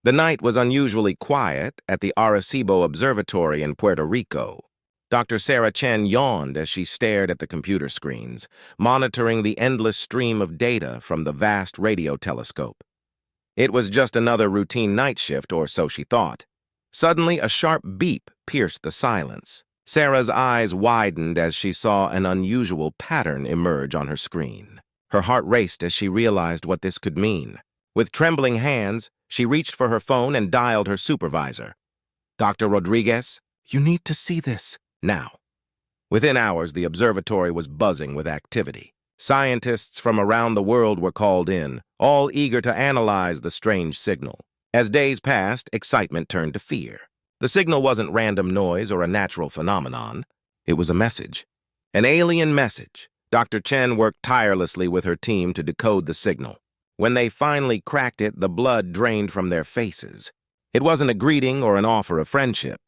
The night was unusually quiet at the Arecibo Observatory in Puerto Rico. Dr. Sarah Chen yawned as she stared at the computer screens, monitoring the endless stream of data from the vast radio telescope. It was just another routine night shift, or so she thought. Suddenly, a sharp beep pierced the silence. Sarah's eyes widened as she saw an unusual pattern emerge on her screen. Her heart raced as she realized what this could mean. With trembling hands, she reached for her phone and dialed her supervisor. "Dr. Rodriguez, you need to see this now." Within hours, the observatory was buzzing with activity. Scientists from around the world were called in, all eager to analyze the strange signal. As days passed, excitement turned to fear. The signal wasn't random noise or a natural phenomenon. It was a message. An alien message. Dr. Chen worked tirelessly with her team to decode the signal. When they finally cracked it, the blood drained from their faces. It wasn't a greeting or an offer of friendship.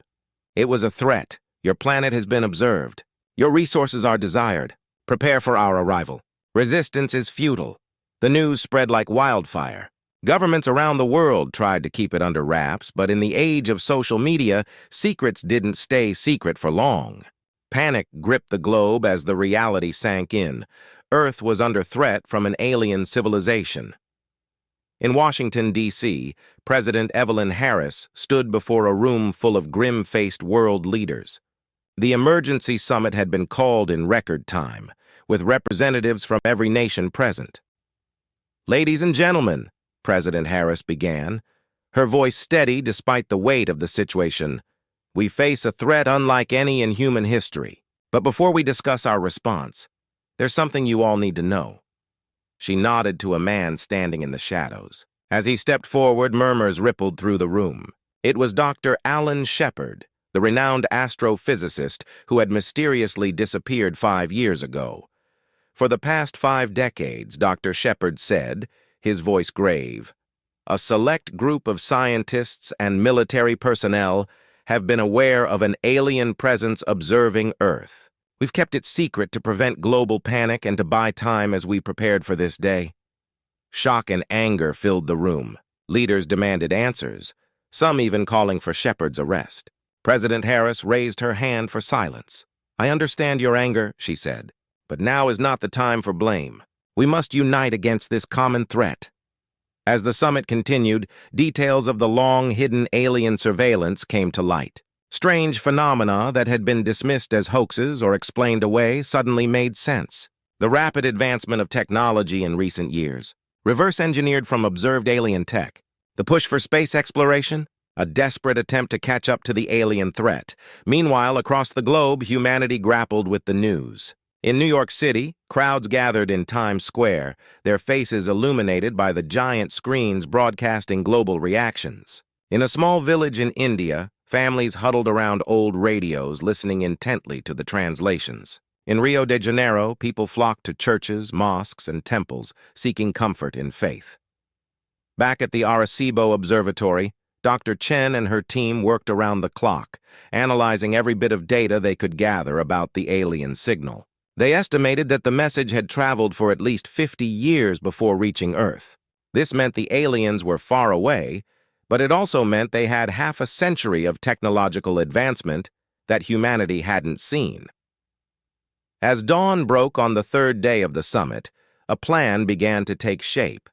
It was a threat. Your planet has been observed. Your resources are desired. Prepare for our arrival. Resistance is futile. The news spread like wildfire. Governments around the world tried to keep it under wraps, but in the age of social media, secrets didn't stay secret for long. Panic gripped the globe as the reality sank in. Earth was under threat from an alien civilization. In Washington, D.C., President Evelyn Harris stood before a room full of grim-faced world leaders. The emergency summit had been called in record time, with representatives from every nation present. "Ladies and gentlemen," President Harris began, her voice steady despite the weight of the situation, "we face a threat unlike any in human history. But before we discuss our response, there's something you all need to know." She nodded to a man standing in the shadows. As he stepped forward, murmurs rippled through the room. It was Dr. Alan Shepard, the renowned astrophysicist who had mysteriously disappeared 5 years ago. For the past 5 decades, Dr. Shepard said, his voice grave, a select group of scientists and military personnel have been aware of an alien presence observing Earth. We've kept it secret to prevent global panic and to buy time as we prepared for this day. Shock and anger filled the room. Leaders demanded answers, some even calling for Shepard's arrest. President Harris raised her hand for silence. "I understand your anger," she said, "but now is not the time for blame. We must unite against this common threat." As the summit continued, details of the long-hidden alien surveillance came to light. Strange phenomena that had been dismissed as hoaxes or explained away suddenly made sense. The rapid advancement of technology in recent years, reverse-engineered from observed alien tech, the push for space exploration, a desperate attempt to catch up to the alien threat. Meanwhile, across the globe, humanity grappled with the news. In New York City, crowds gathered in Times Square, their faces illuminated by the giant screens broadcasting global reactions. In a small village in India, families huddled around old radios listening intently to the translations. In Rio de Janeiro, people flocked to churches, mosques, and temples, seeking comfort in faith. Back at the Arecibo Observatory, Dr. Chen and her team worked around the clock, analyzing every bit of data they could gather about the alien signal. They estimated that the message had traveled for at least 50 years before reaching Earth. This meant the aliens were far away, but it also meant they had half a century of technological advancement that humanity hadn't seen. As dawn broke on the 3rd day of the summit, a plan began to take shape.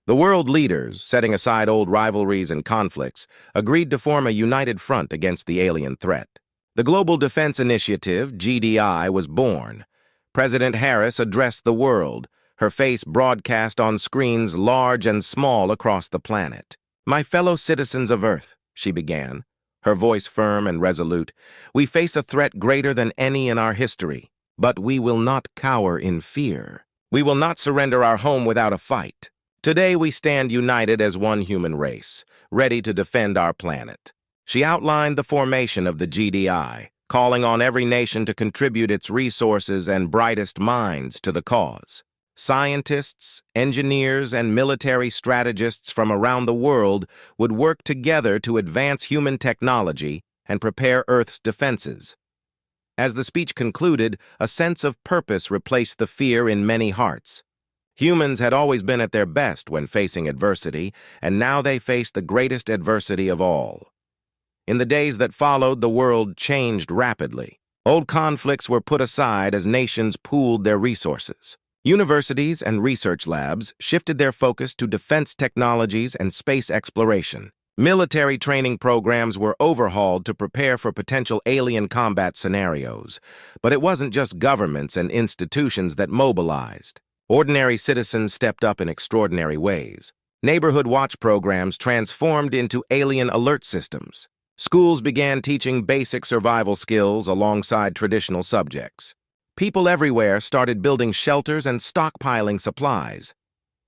The world leaders, setting aside old rivalries and conflicts, agreed to form a united front against the alien threat. The Global Defense Initiative, GDI, was born. President Harris addressed the world, her face broadcast on screens large and small across the planet. "My fellow citizens of Earth," she began, her voice firm and resolute, "we face a threat greater than any in our history, but we will not cower in fear. We will not surrender our home without a fight. Today we stand united as one human race, ready to defend our planet." She outlined the formation of the GDI, calling on every nation to contribute its resources and brightest minds to the cause. Scientists, engineers, and military strategists from around the world would work together to advance human technology and prepare Earth's defenses. As the speech concluded, a sense of purpose replaced the fear in many hearts. Humans had always been at their best when facing adversity, and now they faced the greatest adversity of all. In the days that followed, the world changed rapidly. Old conflicts were put aside as nations pooled their resources. Universities and research labs shifted their focus to defense technologies and space exploration. Military training programs were overhauled to prepare for potential alien combat scenarios. But it wasn't just governments and institutions that mobilized. Ordinary citizens stepped up in extraordinary ways. Neighborhood watch programs transformed into alien alert systems. Schools began teaching basic survival skills alongside traditional subjects. People everywhere started building shelters and stockpiling supplies.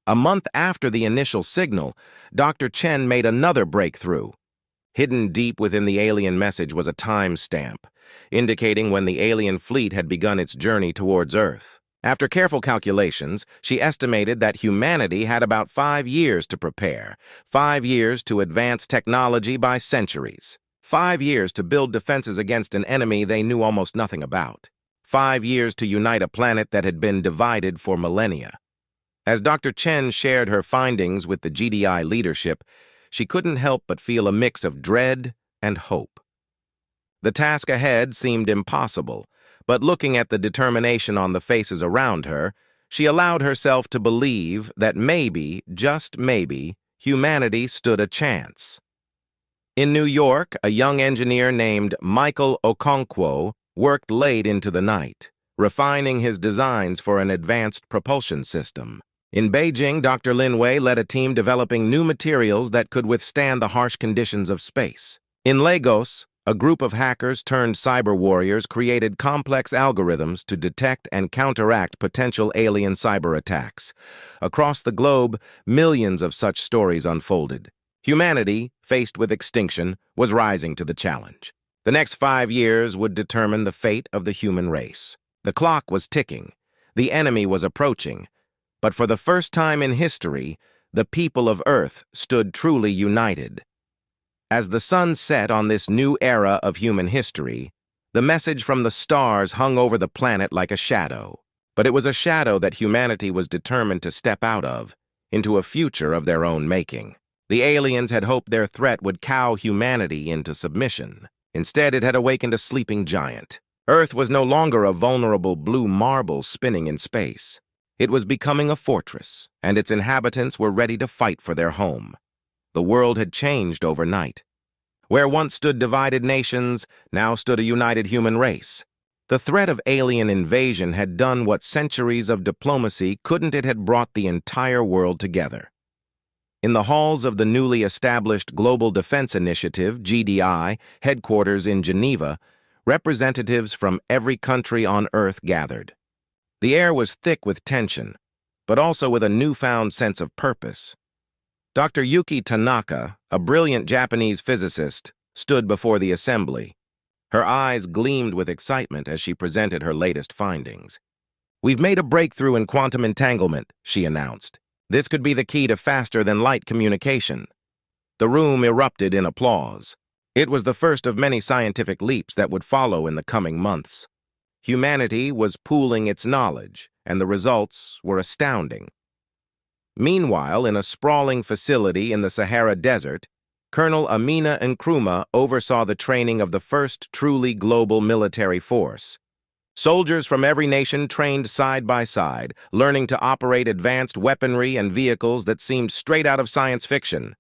A month after the initial signal, Dr. Chen made another breakthrough. Hidden deep within the alien message was a timestamp, indicating when the alien fleet had begun its journey towards Earth. After careful calculations, she estimated that humanity had about 5 years to prepare, 5 years to advance technology by centuries, 5 years to build defenses against an enemy they knew almost nothing about, 5 years to unite a planet that had been divided for millennia. As Dr. Chen shared her findings with the GDI leadership, she couldn't help but feel a mix of dread and hope. The task ahead seemed impossible, but looking at the determination on the faces around her, she allowed herself to believe that maybe, just maybe, humanity stood a chance. In New York, a young engineer named Michael Okonkwo worked late into the night, refining his designs for an advanced propulsion system. In Beijing, Dr. Lin Wei led a team developing new materials that could withstand the harsh conditions of space. In Lagos, a group of hackers turned cyber warriors created complex algorithms to detect and counteract potential alien cyber attacks. Across the globe, millions of such stories unfolded. Humanity, faced with extinction, was rising to the challenge. The next 5 years would determine the fate of the human race. The clock was ticking. The enemy was approaching. But for the first time in history, the people of Earth stood truly united. As the sun set on this new era of human history, the message from the stars hung over the planet like a shadow. But it was a shadow that humanity was determined to step out of, into a future of their own making. The aliens had hoped their threat would cow humanity into submission. Instead, it had awakened a sleeping giant. Earth was no longer a vulnerable blue marble spinning in space. It was becoming a fortress, and its inhabitants were ready to fight for their home. The world had changed overnight. Where once stood divided nations, now stood a united human race. The threat of alien invasion had done what centuries of diplomacy couldn't. It had brought the entire world together. In the halls of the newly established Global Defense Initiative, GDI, headquarters in Geneva, representatives from every country on Earth gathered. The air was thick with tension, but also with a newfound sense of purpose. Dr. Yuki Tanaka, a brilliant Japanese physicist, stood before the assembly. Her eyes gleamed with excitement as she presented her latest findings. "We've made a breakthrough in quantum entanglement," she announced. "This could be the key to faster-than-light communication." The room erupted in applause. It was the first of many scientific leaps that would follow in the coming months. Humanity was pooling its knowledge, and the results were astounding. Meanwhile, in a sprawling facility in the Sahara Desert, Colonel Amina Nkrumah oversaw the training of the first truly global military force. Soldiers from every nation trained side by side, learning to operate advanced weaponry and vehicles that seemed straight out of science fiction.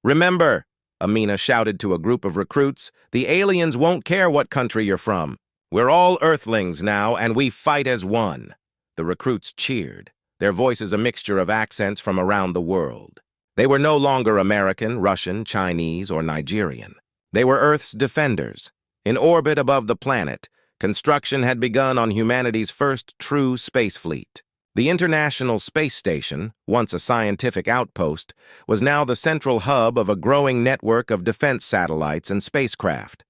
"Remember," Amina shouted to a group of recruits, "the aliens won't care what country you're from. We're all Earthlings now, and we fight as one." The recruits cheered, their voices a mixture of accents from around the world. They were no longer American, Russian, Chinese, or Nigerian. They were Earth's defenders. In orbit above the planet, construction had begun on humanity's first true space fleet. The International Space Station, once a scientific outpost, was now the central hub of a growing network of defense satellites and spacecraft.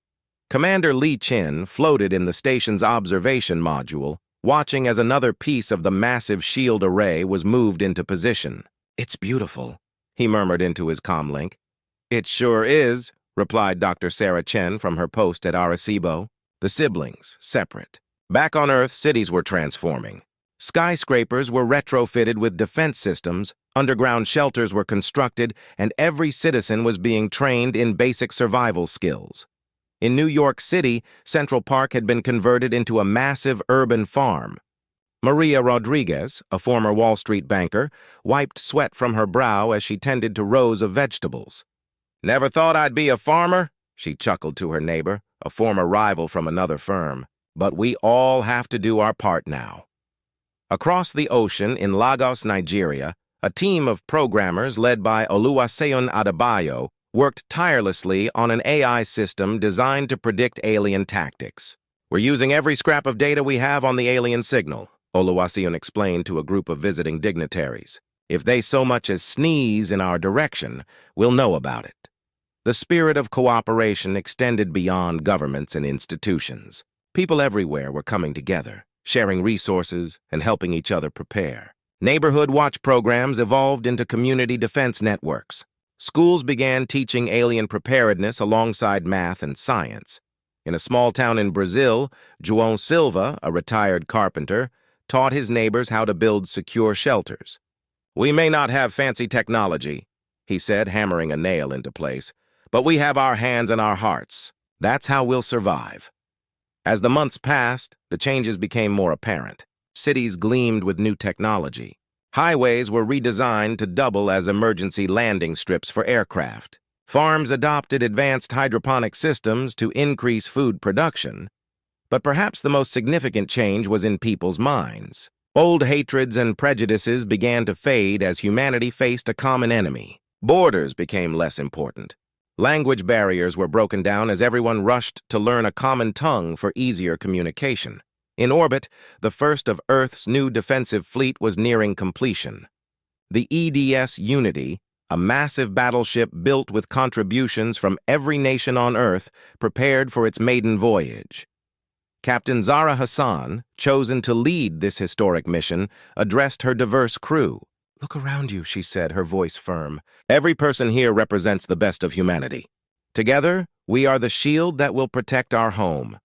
Commander Li Chin floated in the station's observation module, watching as another piece of the massive shield array was moved into position. "It's beautiful," he murmured into his comlink. "It sure is," replied Dr. Sarah Chen from her post at Arecibo. The siblings, separate. Back on Earth, cities were transforming. Skyscrapers were retrofitted with defense systems, underground shelters were constructed, and every citizen was being trained in basic survival skills. In New York City, Central Park had been converted into a massive urban farm. Maria Rodriguez, a former Wall Street banker, wiped sweat from her brow as she tended to rows of vegetables. "Never thought I'd be a farmer?" she chuckled to her neighbor, a former rival from another firm. "But we all have to do our part now." Across the ocean in Lagos, Nigeria, a team of programmers led by Oluwaseun Adebayo worked tirelessly on an AI system designed to predict alien tactics. "We're using every scrap of data we have on the alien signal," Oluwaseun explained to a group of visiting dignitaries. "If they so much as sneeze in our direction, we'll know about it." The spirit of cooperation extended beyond governments and institutions. People everywhere were coming together, sharing resources and helping each other prepare. Neighborhood watch programs evolved into community defense networks. Schools began teaching alien preparedness alongside math and science. In a small town in Brazil, João Silva, a retired carpenter, taught his neighbors how to build secure shelters. "We may not have fancy technology," he said, hammering a nail into place, "but we have our hands and our hearts. That's how we'll survive." As the months passed, the changes became more apparent. Cities gleamed with new technology. Highways were redesigned to double as emergency landing strips for aircraft. Farms adopted advanced hydroponic systems to increase food production. But perhaps the most significant change was in people's minds. Old hatreds and prejudices began to fade as humanity faced a common enemy. Borders became less important. Language barriers were broken down as everyone rushed to learn a common tongue for easier communication. In orbit, the first of Earth's new defensive fleet was nearing completion. The EDS Unity, a massive battleship built with contributions from every nation on Earth, prepared for its maiden voyage. Captain Zahra Hassan, chosen to lead this historic mission, addressed her diverse crew. "Look around you," she said, her voice firm. "Every person here represents the best of humanity. Together, we are the shield that will protect our home."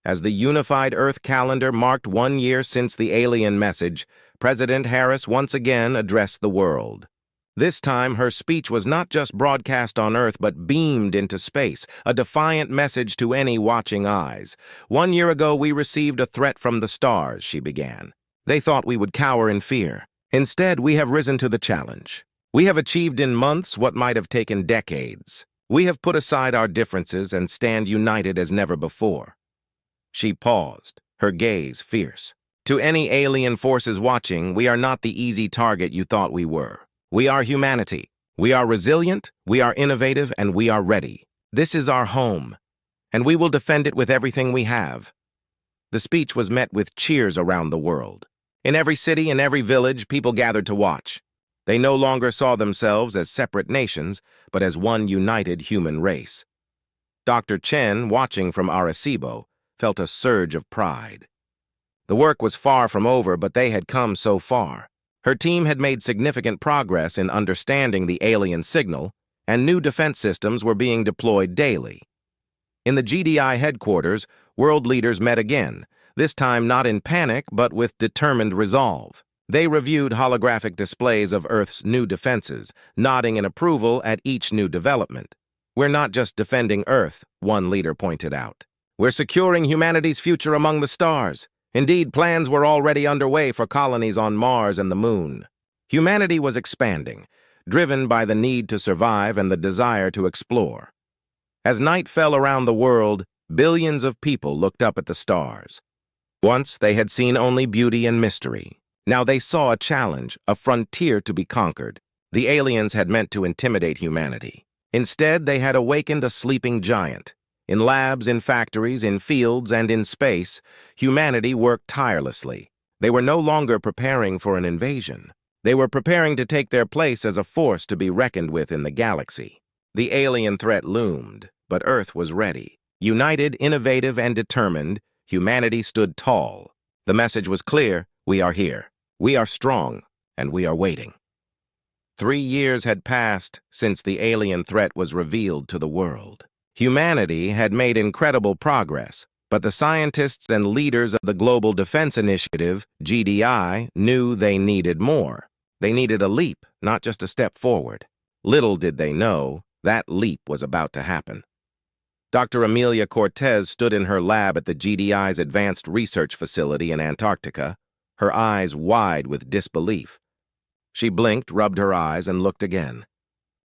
As the unified Earth calendar marked 1 year since the alien message, President Harris once again addressed the world. This time, her speech was not just broadcast on Earth, but beamed into space, a defiant message to any watching eyes. "1 year ago, we received a threat from the stars," she began. "They thought we would cower in fear. Instead, we have risen to the challenge. We have achieved in months what might have taken decades. We have put aside our differences and stand united as never before." She paused, her gaze fierce. "To any alien forces watching, we are not the easy target you thought we were. We are humanity. We are resilient, we are innovative, and we are ready. This is our home, and we will defend it with everything we have." The speech was met with cheers around the world. In every city and every village, people gathered to watch. They no longer saw themselves as separate nations, but as one united human race. Dr. Chen, watching from Arecibo, felt a surge of pride. The work was far from over, but they had come so far. Her team had made significant progress in understanding the alien signal, and new defense systems were being deployed daily. In the GDI headquarters, world leaders met again, this time not in panic, but with determined resolve. They reviewed holographic displays of Earth's new defenses, nodding in approval at each new development. "We're not just defending Earth," one leader pointed out. "We're securing humanity's future among the stars." Indeed, plans were already underway for colonies on Mars and the Moon. Humanity was expanding, driven by the need to survive and the desire to explore. As night fell around the world, billions of people looked up at the stars. Once they had seen only beauty and mystery. Now they saw a challenge, a frontier to be conquered. The aliens had meant to intimidate humanity. Instead, they had awakened a sleeping giant. In labs, in factories, in fields, and in space, humanity worked tirelessly. They were no longer preparing for an invasion. They were preparing to take their place as a force to be reckoned with in the galaxy. The alien threat loomed, but Earth was ready. United, innovative, and determined, humanity stood tall. The message was clear: we are here. We are strong, and we are waiting. 3 years had passed since the alien threat was revealed to the world. Humanity had made incredible progress, But the scientists and leaders of the Global Defense Initiative, GDI, knew they needed more. They needed a leap, not just a step forward. Little did they know, that leap was about to happen. Dr. Amelia Cortez stood in her lab at the GDI's Advanced Research Facility in Antarctica, her eyes wide with disbelief. She blinked, rubbed her eyes, and looked again.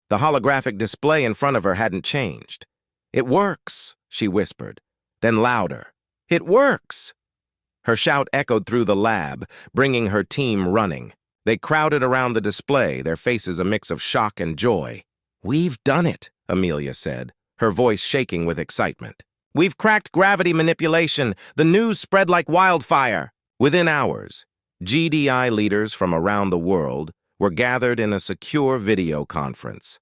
The holographic display in front of her hadn't changed. "It works," she whispered. Then louder, "It works!" Her shout echoed through the lab, bringing her team running. They crowded around the display, their faces a mix of shock and joy. "We've done it," Amelia said, her voice shaking with excitement. "We've cracked gravity manipulation. The news spread like wildfire." Within hours, GDI leaders from around the world were gathered in a secure video conference.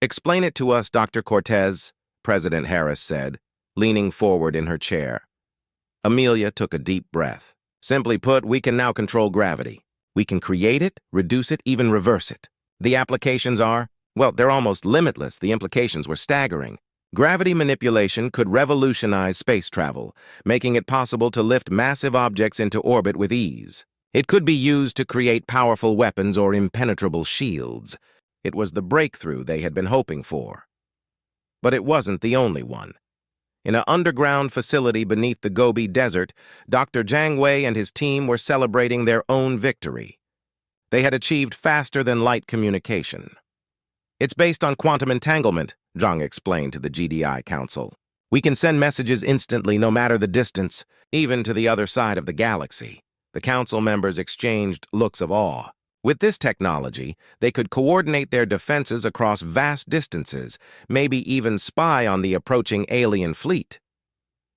"Explain it to us, Dr. Cortez," President Harris said, leaning forward in her chair. Amelia took a deep breath. "Simply put, we can now control gravity. We can create it, reduce it, even reverse it. The applications are, well, they're almost limitless. The implications were staggering. Gravity manipulation could revolutionize space travel, making it possible to lift massive objects into orbit with ease. It could be used to create powerful weapons or impenetrable shields. It was the breakthrough they had been hoping for. But it wasn't the only one. In an underground facility beneath the Gobi Desert, Dr. Jiang Wei and his team were celebrating their own victory. They had achieved faster-than-light communication. "It's based on quantum entanglement," Zhang explained to the GDI Council. "We can send messages instantly no matter the distance, even to the other side of the galaxy." The council members exchanged looks of awe. With this technology, they could coordinate their defenses across vast distances, maybe even spy on the approaching alien fleet.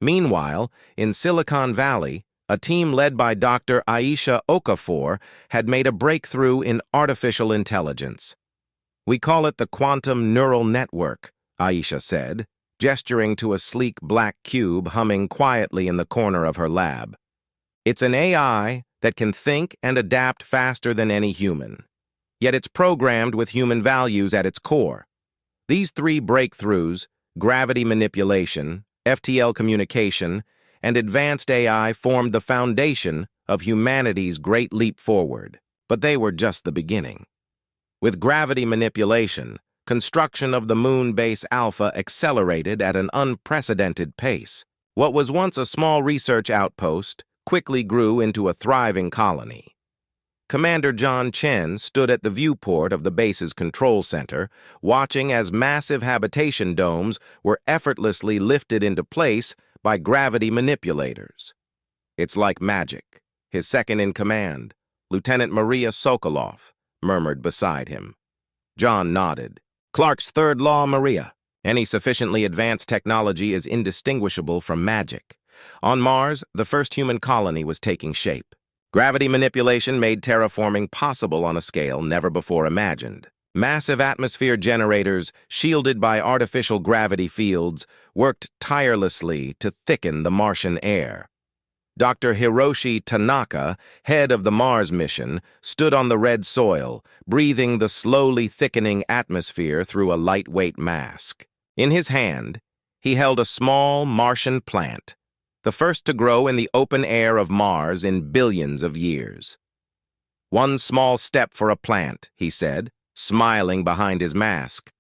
Meanwhile, in Silicon Valley, a team led by Dr. Aisha Okafor had made a breakthrough in artificial intelligence. "We call it the quantum neural network," Aisha said, gesturing to a sleek black cube humming quietly in the corner of her lab. "It's an AI that can think and adapt faster than any human. Yet it's programmed with human values at its core. These three breakthroughs, gravity manipulation, FTL communication, and advanced AI formed the foundation of humanity's great leap forward. But they were just the beginning. With gravity manipulation, construction of the moon base Alpha accelerated at an unprecedented pace. What was once a small research outpost quickly grew into a thriving colony. Commander John Chen stood at the viewport of the base's control center, watching as massive habitation domes were effortlessly lifted into place by gravity manipulators. "It's like magic," his second-in-command, Lieutenant Maria Sokolov, murmured beside him. John nodded. "Clark's third law, Maria. Any sufficiently advanced technology is indistinguishable from magic. On Mars, the first human colony was taking shape. Gravity manipulation made terraforming possible on a scale never before imagined. Massive atmosphere generators, shielded by artificial gravity fields, worked tirelessly to thicken the Martian air. Dr. Hiroshi Tanaka, head of the Mars mission, stood on the red soil, breathing the slowly thickening atmosphere through a lightweight mask. In his hand, he held a small Martian plant, the first to grow in the open air of Mars in billions of years. "One small step for a plant," he said, smiling behind his mask.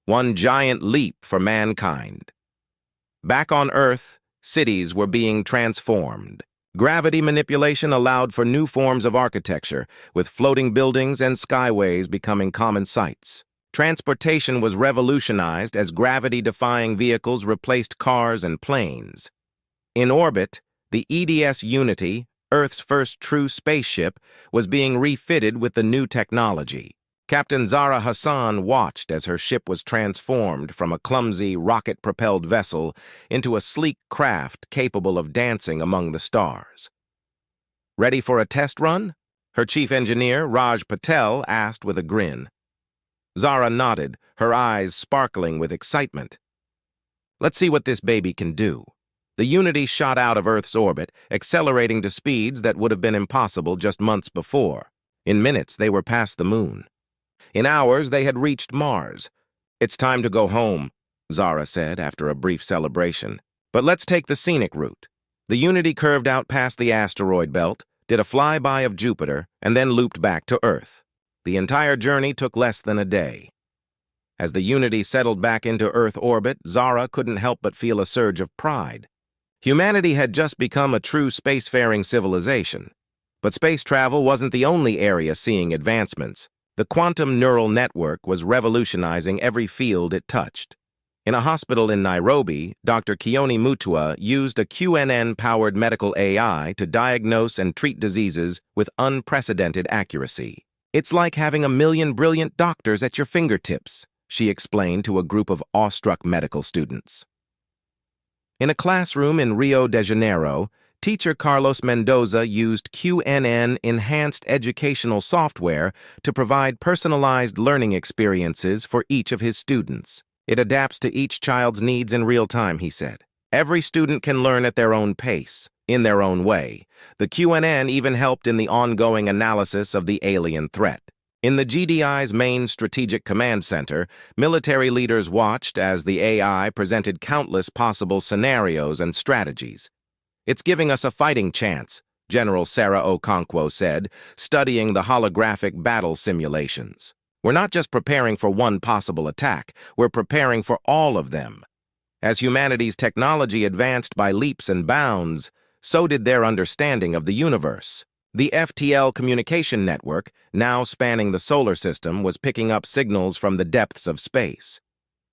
"One giant leap for mankind." Back on Earth, cities were being transformed. Gravity manipulation allowed for new forms of architecture, with floating buildings and skyways becoming common sights. Transportation was revolutionized as gravity-defying vehicles replaced cars and planes. In orbit, the EDS Unity, Earth's first true spaceship, was being refitted with the new technology. Captain Zahra Hassan watched as her ship was transformed from a clumsy, rocket-propelled vessel into a sleek craft capable of dancing among the stars. "Ready for a test run?" her chief engineer, Raj Patel, asked with a grin. Zahra nodded, her eyes sparkling with excitement. "Let's see what this baby can do." The Unity shot out of Earth's orbit, accelerating to speeds that would have been impossible just months before. In minutes, they were past the moon. In hours, they had reached Mars. "It's time to go home," Zahra said after a brief celebration. But let's take the scenic route. The Unity curved out past the asteroid belt, did a flyby of Jupiter, and then looped back to Earth. The entire journey took less than a day. As the Unity settled back into Earth orbit, Zara couldn't help but feel a surge of pride. Humanity had just become a true spacefaring civilization. But space travel wasn't the only area seeing advancements. The quantum neural network was revolutionizing every field it touched. In a hospital in Nairobi, Dr. Kioni Mutua used a QNN-powered medical AI to diagnose and treat diseases with unprecedented accuracy. "It's like having a million brilliant doctors at your fingertips," she explained to a group of awestruck medical students. In a classroom in Rio de Janeiro, teacher Carlos Mendoza used QNN-enhanced educational software to provide personalized learning experiences for each of his students. "It adapts to each child's needs in real time," he said. "Every student can learn at their own pace, in their own way." The QNN even helped in the ongoing analysis of the alien threat. In the GDI's main strategic command center, military leaders watched as the AI presented countless possible scenarios and strategies. "It's giving us a fighting chance," General Sarah Okonkwo said, studying the holographic battle simulations. "We're not just preparing for one possible attack, we're preparing for all of them." As humanity's technology advanced by leaps and bounds, so did their understanding of the universe. The FTL communication network, now spanning the solar system, was picking up signals from the depths of space.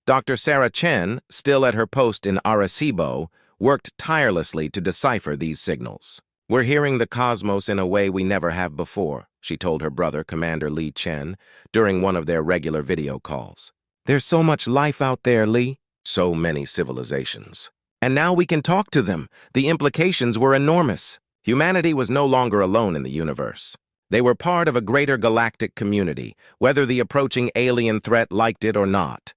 Dr. Sarah Chen, still at her post in Arecibo, worked tirelessly to decipher these signals. "We're hearing the cosmos in a way we never have before," she told her brother, Commander Li Chen, during one of their regular video calls. "There's so much life out there, Li. So many civilizations. And now we can talk to them." The implications were enormous. Humanity was no longer alone in the universe. They were part of a greater galactic community, whether the approaching alien threat liked it or not.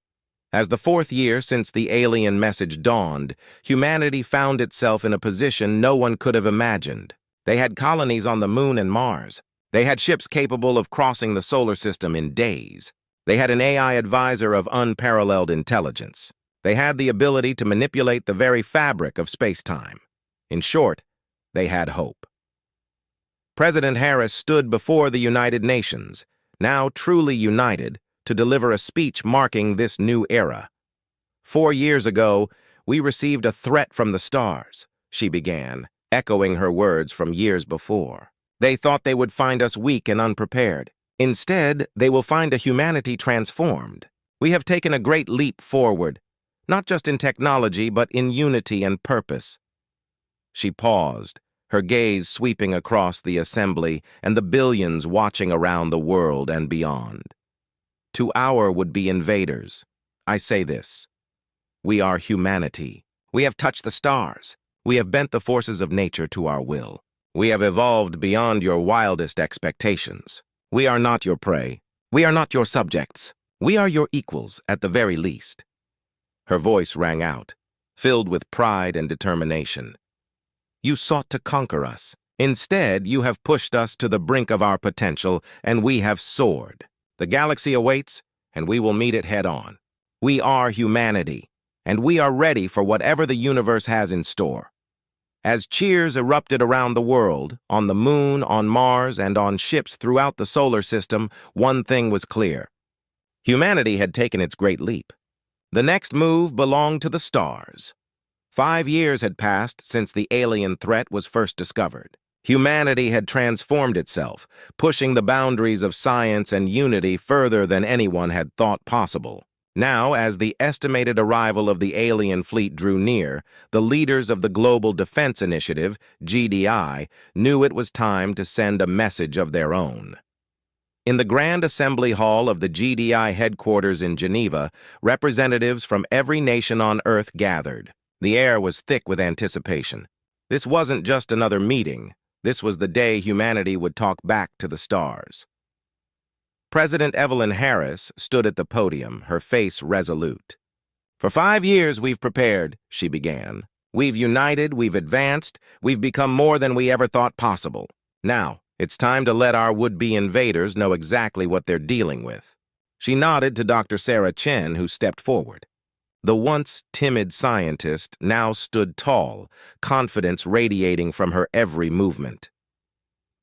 As the 4th year since the alien message dawned, humanity found itself in a position no one could have imagined. They had colonies on the Moon and Mars. They had ships capable of crossing the solar system in days. They had an AI advisor of unparalleled intelligence. They had the ability to manipulate the very fabric of space-time. In short, they had hope. President Harris stood before the United Nations, now truly united, to deliver a speech marking this new era. "4 years ago, we received a threat from the stars," she began, echoing her words from years before. "They thought they would find us weak and unprepared. Instead, they will find a humanity transformed. We have taken a great leap forward, not just in technology, but in unity and purpose." She paused, her gaze sweeping across the assembly and the billions watching around the world and beyond. "To our would-be invaders, I say this. We are humanity. We have touched the stars. We have bent the forces of nature to our will. We have evolved beyond your wildest expectations. We are not your prey. We are not your subjects. We are your equals, at the very least." Her voice rang out, filled with pride and determination. "You sought to conquer us. Instead, you have pushed us to the brink of our potential, and we have soared. The galaxy awaits, and we will meet it head-on. We are humanity, and we are ready for whatever the universe has in store." As cheers erupted around the world, on the Moon, on Mars, and on ships throughout the solar system, one thing was clear. Humanity had taken its great leap. The next move belonged to the stars. 5 years had passed since the alien threat was first discovered. Humanity had transformed itself, pushing the boundaries of science and unity further than anyone had thought possible. Now, as the estimated arrival of the alien fleet drew near, the leaders of the Global Defense Initiative, GDI, knew it was time to send a message of their own. In the Grand Assembly Hall of the GDI headquarters in Geneva, representatives from every nation on Earth gathered. The air was thick with anticipation. This wasn't just another meeting. This was the day humanity would talk back to the stars. President Evelyn Harris stood at the podium, her face resolute. "For 5 years we've prepared," she began. "We've united, we've advanced, we've become more than we ever thought possible. Now, it's time to let our would-be invaders know exactly what they're dealing with." She nodded to Dr. Sarah Chen, who stepped forward. The once timid scientist now stood tall, confidence radiating from her every movement.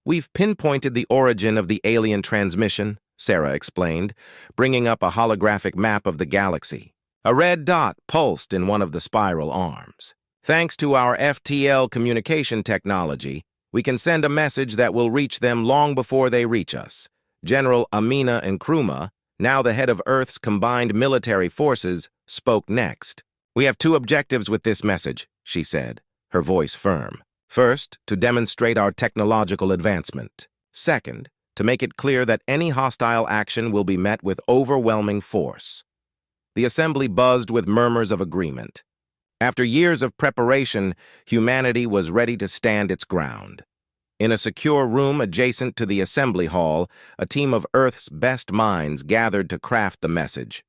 "We've pinpointed the origin of the alien transmission," Sarah explained, bringing up a holographic map of the galaxy. A red dot pulsed in one of the spiral arms. "Thanks to our FTL communication technology, we can send a message that will reach them long before they reach us." General Amina Nkrumah, now the head of Earth's combined military forces, spoke next. "We have two objectives with this message," she said, her voice firm. "First, to demonstrate our technological advancement. Second, to make it clear that any hostile action will be met with overwhelming force." The assembly buzzed with murmurs of agreement. After years of preparation, humanity was ready to stand its ground. In a secure room adjacent to the assembly hall, a team of Earth's best minds gathered to craft the message.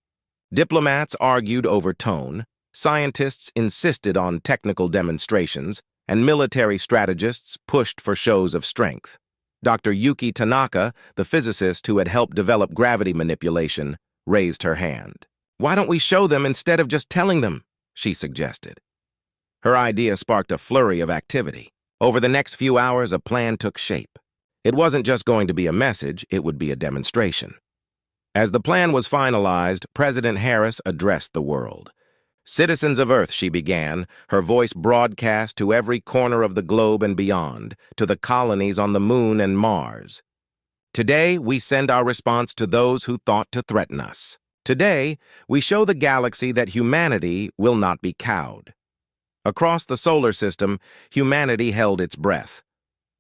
Diplomats argued over tone, scientists insisted on technical demonstrations, and military strategists pushed for shows of strength. Dr. Yuki Tanaka, the physicist who had helped develop gravity manipulation, raised her hand. "Why don't we show them instead of just telling them?" she suggested. Her idea sparked a flurry of activity. Over the next few hours, a plan took shape. It wasn't just going to be a message, it would be a demonstration. As the plan was finalized, President Harris addressed the world. "Citizens of Earth," she began, her voice broadcast to every corner of the globe and beyond, to the colonies on the Moon and Mars. "Today, we send our response to those who thought to threaten us. Today, we show the galaxy that humanity will not be cowed." Across the solar system, humanity held its breath.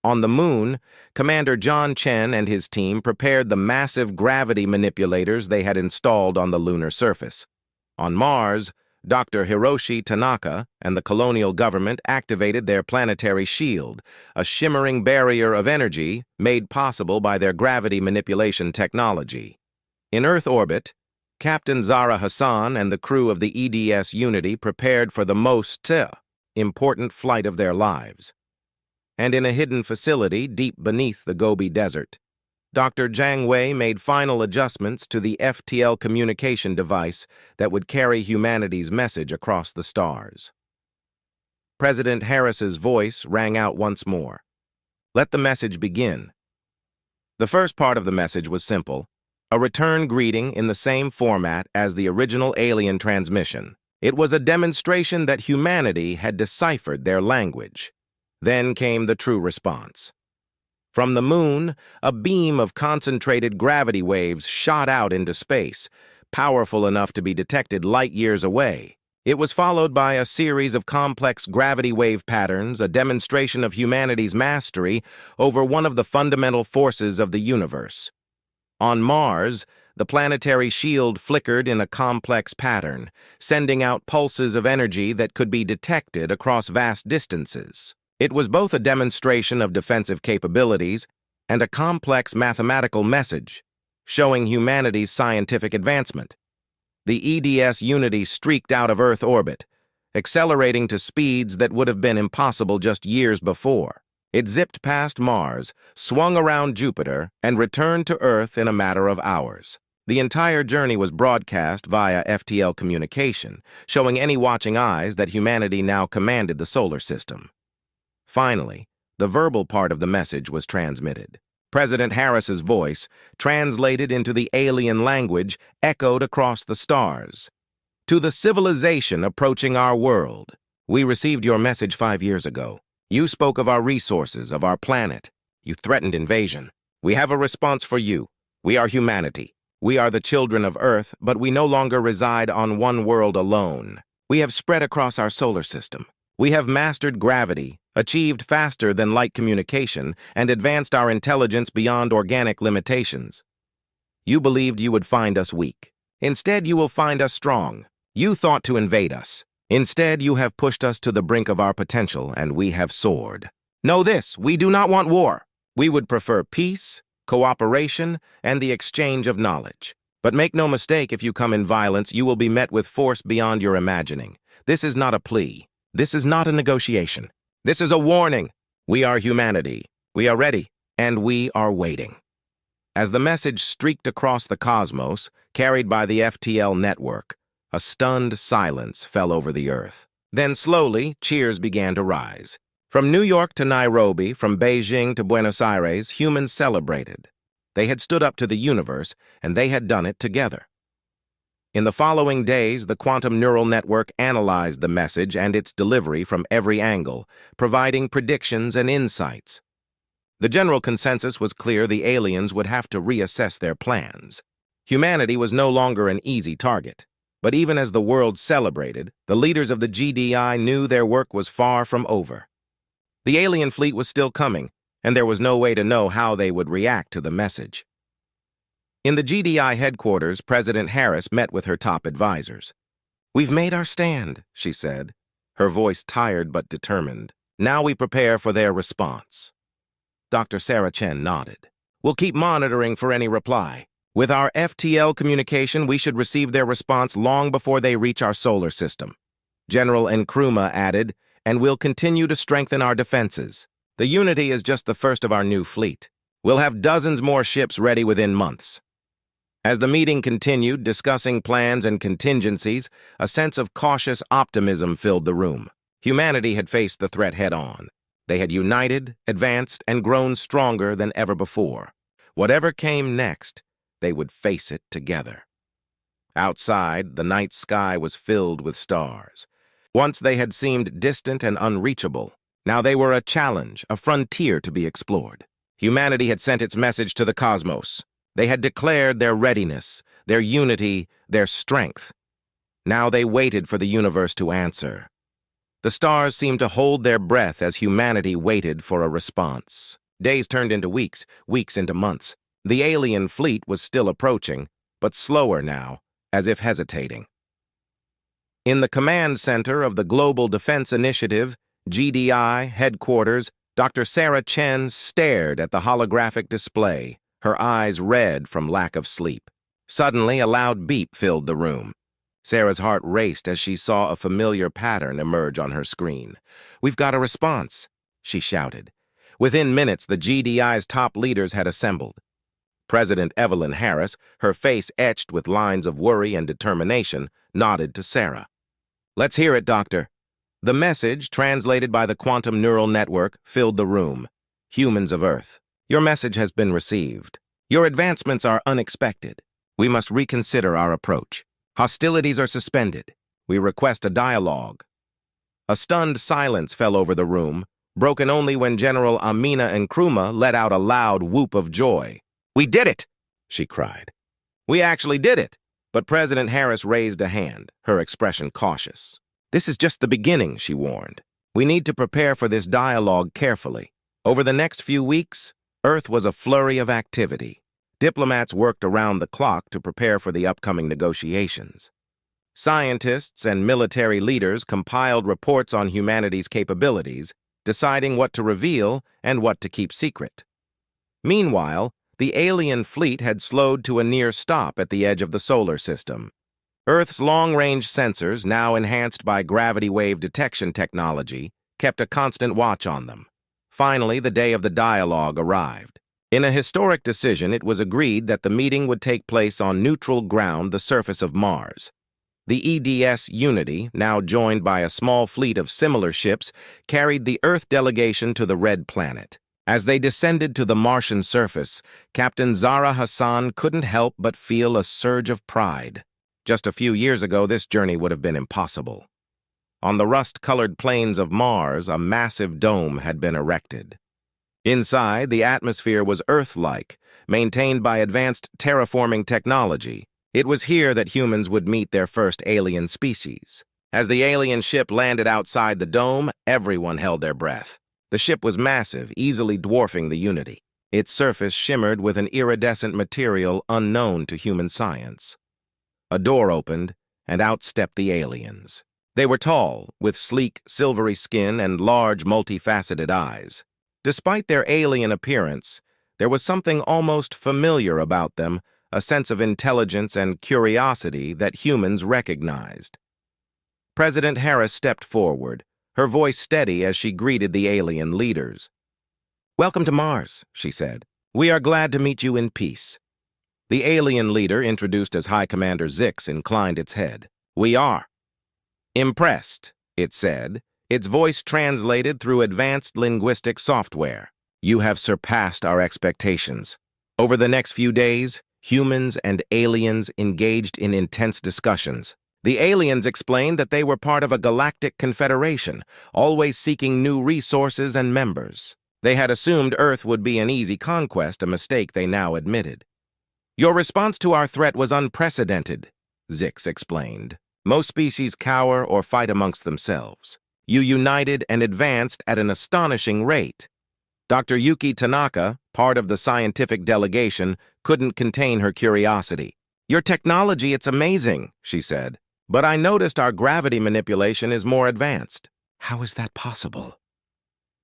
On the Moon, Commander John Chen and his team prepared the massive gravity manipulators they had installed on the lunar surface. On Mars, Dr. Hiroshi Tanaka and the colonial government activated their planetary shield, a shimmering barrier of energy made possible by their gravity manipulation technology. In Earth orbit, Captain Zahra Hassan and the crew of the EDS Unity prepared for the most important flight of their lives. And in a hidden facility deep beneath the Gobi Desert, Dr. Jiang Wei made final adjustments to the FTL communication device that would carry humanity's message across the stars. President Harris's voice rang out once more. "Let the message begin." The first part of the message was simple, a return greeting in the same format as the original alien transmission. It was a demonstration that humanity had deciphered their language. Then came the true response. From the Moon, a beam of concentrated gravity waves shot out into space, powerful enough to be detected light years away. It was followed by a series of complex gravity wave patterns, a demonstration of humanity's mastery over one of the fundamental forces of the universe. On Mars, the planetary shield flickered in a complex pattern, sending out pulses of energy that could be detected across vast distances. It was both a demonstration of defensive capabilities and a complex mathematical message, showing humanity's scientific advancement. The EDS Unity streaked out of Earth orbit, accelerating to speeds that would have been impossible just years before. It zipped past Mars, swung around Jupiter, and returned to Earth in a matter of hours. The entire journey was broadcast via FTL communication, showing any watching eyes that humanity now commanded the solar system. Finally, the verbal part of the message was transmitted. President Harris's voice, translated into the alien language, echoed across the stars. "To the civilization approaching our world, we received your message 5 years ago. You spoke of our resources, of our planet. You threatened invasion. We have a response for you. We are humanity. We are the children of Earth, but we no longer reside on one world alone. We have spread across our solar system. We have mastered gravity, achieved faster than light communication, and advanced our intelligence beyond organic limitations. You believed you would find us weak. Instead, you will find us strong. You thought to invade us. Instead, you have pushed us to the brink of our potential, and we have soared. Know this, we do not want war. We would prefer peace, cooperation, and the exchange of knowledge. But make no mistake, if you come in violence, you will be met with force beyond your imagining. This is not a plea. This is not a negotiation. This is a warning. We are humanity. We are ready, and we are waiting. As the message streaked across the cosmos, carried by the FTL network, A stunned silence fell over the earth. Then slowly, cheers began to rise. From New York to Nairobi, from Beijing to Buenos Aires, humans celebrated. They had stood up to the universe, and they had done it together. In the following days, the quantum neural network analyzed the message and its delivery from every angle, providing predictions and insights. The general consensus was clear: the aliens would have to reassess their plans. Humanity was no longer an easy target. But even as the world celebrated, the leaders of the GDI knew their work was far from over. The alien fleet was still coming, and there was no way to know how they would react to the message. In the GDI headquarters, President Harris met with her top advisors. "We've made our stand," she said, her voice tired but determined. "Now we prepare for their response." Dr. Sarah Chen nodded. "We'll keep monitoring for any reply. With our FTL communication, we should receive their response long before they reach our solar system." General Nkrumah added, "And we'll continue to strengthen our defenses. The Unity is just the first of our new fleet. We'll have dozens more ships ready within months." As the meeting continued, discussing plans and contingencies, a sense of cautious optimism filled the room. Humanity had faced the threat head-on. They had united, advanced, and grown stronger than ever before. Whatever came next, they would face it together. Outside, the night sky was filled with stars. Once they had seemed distant and unreachable. Now they were a challenge, a frontier to be explored. Humanity had sent its message to the cosmos. They had declared their readiness, their unity, their strength. Now they waited for the universe to answer. The stars seemed to hold their breath as humanity waited for a response. Days turned into weeks, weeks into months. The alien fleet was still approaching, but slower now, as if hesitating. In the command center of the Global Defense Initiative, GDI headquarters, Dr. Sarah Chen stared at the holographic display, her eyes red from lack of sleep. Suddenly, a loud beep filled the room. Sarah's heart raced as she saw a familiar pattern emerge on her screen. "We've got a response," she shouted. Within minutes, the GDI's top leaders had assembled. President Evelyn Harris, her face etched with lines of worry and determination, nodded to Sarah. "Let's hear it, Doctor." The message, translated by the quantum neural network, filled the room. "Humans of Earth, your message has been received. Your advancements are unexpected. We must reconsider our approach. Hostilities are suspended. We request a dialogue." A stunned silence fell over the room, broken only when General Amina Nkrumah let out a loud whoop of joy. "We did it!" she cried. "We actually did it!" But President Harris raised a hand, her expression cautious. "This is just the beginning," she warned. "We need to prepare for this dialogue carefully. Over the next few weeks, Earth was a flurry of activity. Diplomats worked around the clock to prepare for the upcoming negotiations. Scientists and military leaders compiled reports on humanity's capabilities, deciding what to reveal and what to keep secret. Meanwhile, the alien fleet had slowed to a near stop at the edge of the solar system. Earth's long-range sensors, now enhanced by gravity wave detection technology, kept a constant watch on them. Finally, the day of the dialogue arrived. In a historic decision, it was agreed that the meeting would take place on neutral ground, the surface of Mars. The EDS Unity, now joined by a small fleet of similar ships, carried the Earth delegation to the Red Planet. As they descended to the Martian surface, Captain Zahra Hassan couldn't help but feel a surge of pride. Just a few years ago, this journey would have been impossible. On the rust-colored plains of Mars, a massive dome had been erected. Inside, the atmosphere was Earth-like, maintained by advanced terraforming technology. It was here that humans would meet their first alien species. As the alien ship landed outside the dome, everyone held their breath. The ship was massive, easily dwarfing the Unity. Its surface shimmered with an iridescent material unknown to human science. A door opened, and out stepped the aliens. They were tall, with sleek, silvery skin and large, multifaceted eyes. Despite their alien appearance, there was something almost familiar about them, a sense of intelligence and curiosity that humans recognized. President Harris stepped forward, her voice steady as she greeted the alien leaders. "Welcome to Mars," she said. "We are glad to meet you in peace." The alien leader, introduced as High Commander Zix, inclined its head. We are. Impressed, it said, its voice translated through advanced linguistic software. You have surpassed our expectations. Over the next few days, humans and aliens engaged in intense discussions. The aliens explained that they were part of a galactic confederation, always seeking new resources and members. They had assumed Earth would be an easy conquest, a mistake they now admitted. Your response to our threat was unprecedented, Zix explained. Most species cower or fight amongst themselves. You united and advanced at an astonishing rate. Dr. Yuki Tanaka, part of the scientific delegation, couldn't contain her curiosity. Your technology, it's amazing, she said. But I noticed our gravity manipulation is more advanced. How is that possible?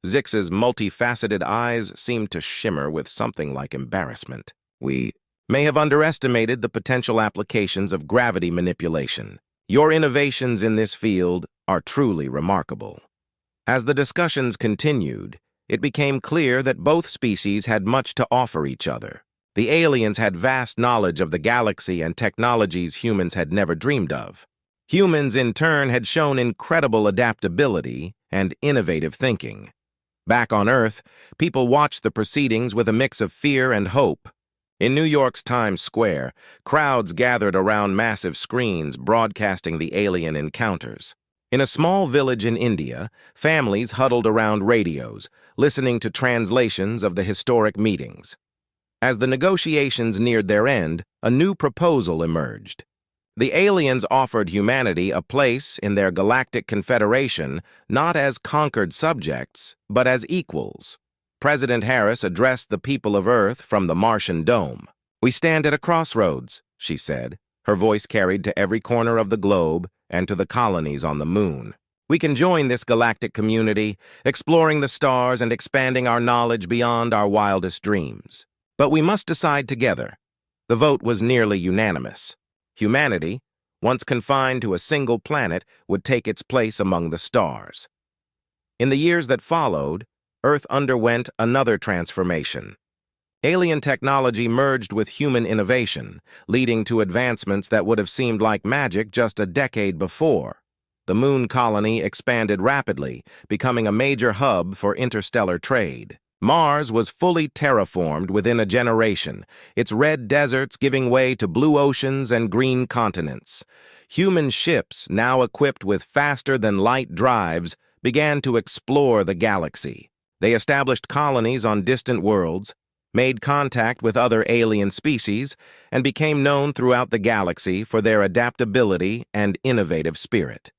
Zix's multifaceted eyes seemed to shimmer with something like embarrassment. We may have underestimated the potential applications of gravity manipulation. Your innovations in this field are truly remarkable. As the discussions continued, it became clear that both species had much to offer each other. The aliens had vast knowledge of the galaxy and technologies humans had never dreamed of. Humans, in turn, had shown incredible adaptability and innovative thinking. Back on Earth, people watched the proceedings with a mix of fear and hope. In New York's Times Square, crowds gathered around massive screens broadcasting the alien encounters. In a small village in India, families huddled around radios, listening to translations of the historic meetings. As the negotiations neared their end, a new proposal emerged. The aliens offered humanity a place in their galactic confederation not as conquered subjects, but as equals. President Harris addressed the people of Earth from the Martian dome. We stand at a crossroads, she said, her voice carried to every corner of the globe and to the colonies on the moon. We can join this galactic community, exploring the stars and expanding our knowledge beyond our wildest dreams. But we must decide together. The vote was nearly unanimous. Humanity, once confined to a single planet, would take its place among the stars. In the years that followed, Earth underwent another transformation. Alien technology merged with human innovation, leading to advancements that would have seemed like magic just a decade before. The moon colony expanded rapidly, becoming a major hub for interstellar trade. Mars was fully terraformed within a generation, its red deserts giving way to blue oceans and green continents. Human ships, now equipped with faster-than-light drives, began to explore the galaxy. They established colonies on distant worlds, made contact with other alien species, and became known throughout the galaxy for their adaptability and innovative spirit.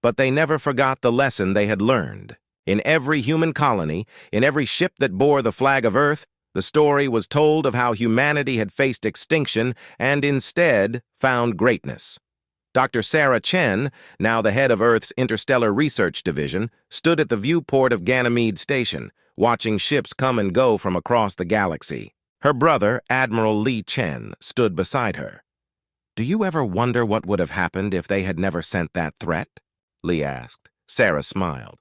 But they never forgot the lesson they had learned. In every human colony, in every ship that bore the flag of Earth, the story was told of how humanity had faced extinction and instead found greatness. Dr. Sarah Chen, now the head of Earth's Interstellar Research Division, stood at the viewport of Ganymede Station, watching ships come and go from across the galaxy. Her brother, Admiral Li Chen, stood beside her. "Do you ever wonder what would have happened if they had never sent that threat?" Li asked. Sarah smiled.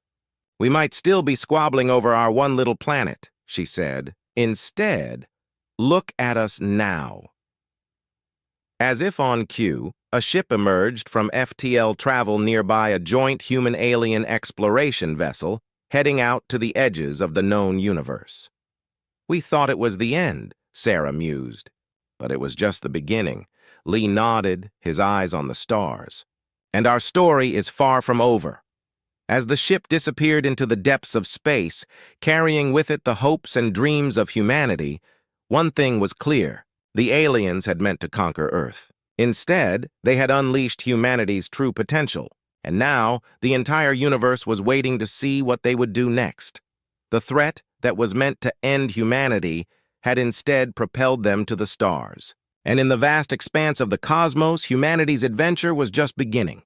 "We might still be squabbling over our one little planet," she said. "Instead, look at us now." As if on cue, a ship emerged from FTL Travel nearby, a joint human-alien exploration vessel heading out to the edges of the known universe. "We thought it was the end," Sarah mused. But it was just the beginning. Lee nodded, his eyes on the stars. "And our story is far from over." As the ship disappeared into the depths of space, carrying with it the hopes and dreams of humanity, one thing was clear. The aliens had meant to conquer Earth. Instead, they had unleashed humanity's true potential, and now the entire universe was waiting to see what they would do next. The threat that was meant to end humanity had instead propelled them to the stars. And in the vast expanse of the cosmos, humanity's adventure was just beginning.